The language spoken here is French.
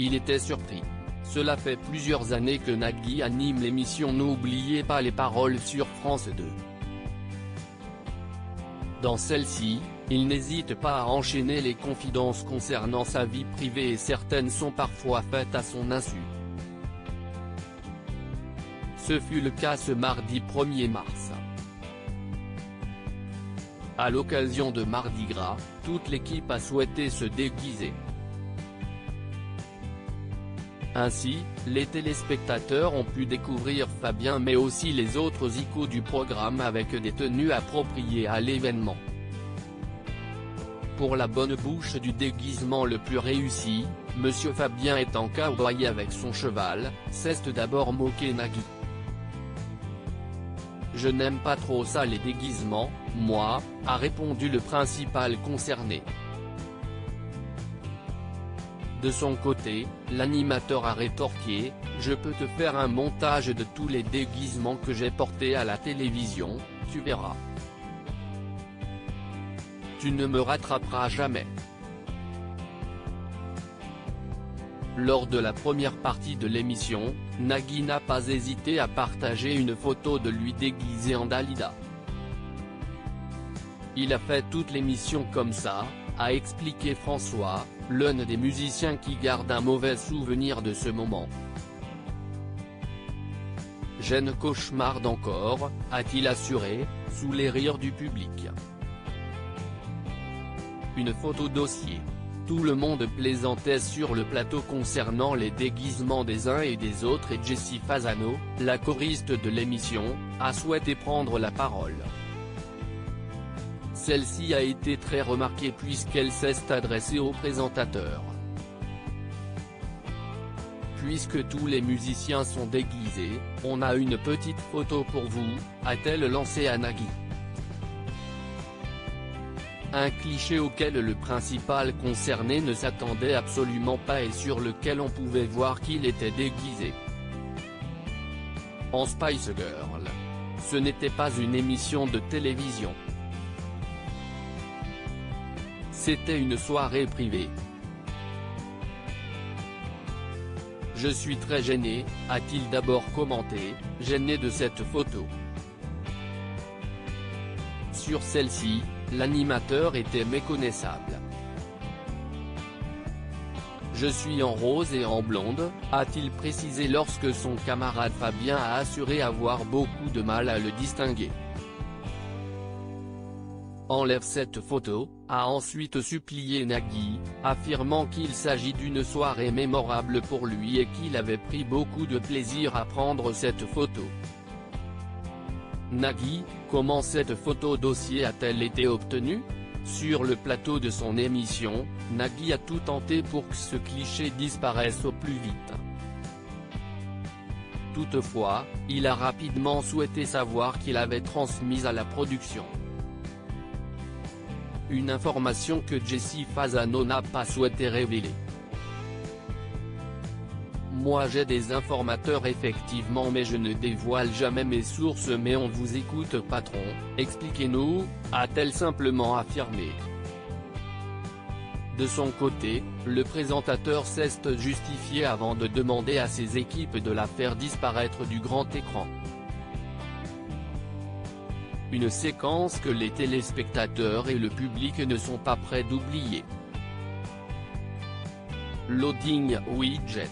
Il était surpris. Cela fait plusieurs années que Nagui anime l'émission N'oubliez pas les paroles sur France 2. Dans celle-ci, il n'hésite pas à enchaîner les confidences concernant sa vie privée et certaines sont parfois faites à son insu. Ce fut le cas ce mardi 1er mars. À l'occasion de Mardi Gras, toute l'équipe a souhaité se déguiser. Ainsi, les téléspectateurs ont pu découvrir Fabien mais aussi les autres icônes du programme avec des tenues appropriées à l'événement. Pour la bonne bouche du déguisement le plus réussi, Monsieur Fabien est en cow-boy avec son cheval, s'est d'abord moqué Nagui. Je n'aime pas trop ça les déguisements, moi, a répondu le principal concerné. De son côté, l'animateur a rétorqué, « Je peux te faire un montage de tous les déguisements que j'ai portés à la télévision, tu verras. Tu ne me rattraperas jamais. » Lors de la première partie de l'émission, Nagui n'a pas hésité à partager une photo de lui déguisé en Dalida. Il a fait toute l'émission comme ça, a expliqué François, l'un des musiciens qui garde un mauvais souvenir de ce moment. Je ne cauchemarde encore, a-t-il assuré, sous les rires du public. Une photo dossier. Tout le monde plaisantait sur le plateau concernant les déguisements des uns et des autres et Jessie Fasano, la choriste de l'émission, a souhaité prendre la parole. Celle-ci a été très remarquée puisqu'elle s'est adressée au présentateur. Puisque tous les musiciens sont déguisés, on a une petite photo pour vous, a-t-elle lancé à Nagui. Un cliché auquel le principal concerné ne s'attendait absolument pas et sur lequel on pouvait voir qu'il était déguisé. En Spice Girl. Ce n'était pas une émission de télévision. C'était une soirée privée. Je suis très gêné, a-t-il d'abord commenté, gêné de cette photo. Sur celle-ci, l'animateur était méconnaissable. Je suis en rose et en blonde, a-t-il précisé lorsque son camarade Fabien a assuré avoir beaucoup de mal à le distinguer. Enlève cette photo, a ensuite supplié Nagui, affirmant qu'il s'agit d'une soirée mémorable pour lui et qu'il avait pris beaucoup de plaisir à prendre cette photo. Nagui, comment cette photo dossier a-t-elle été obtenue? Sur le plateau de son émission, Nagui a tout tenté pour que ce cliché disparaisse au plus vite. Toutefois, il a rapidement souhaité savoir qu'il avait transmise à la production. Une information que Jessie Fasano n'a pas souhaité révéler. Moi j'ai des informateurs effectivement mais je ne dévoile jamais mes sources mais on vous écoute patron, expliquez-nous, a-t-elle simplement affirmé. De son côté, le présentateur s'est justifié avant de demander à ses équipes de la faire disparaître du grand écran. Une séquence que les téléspectateurs et le public ne sont pas prêts d'oublier. Loading widget.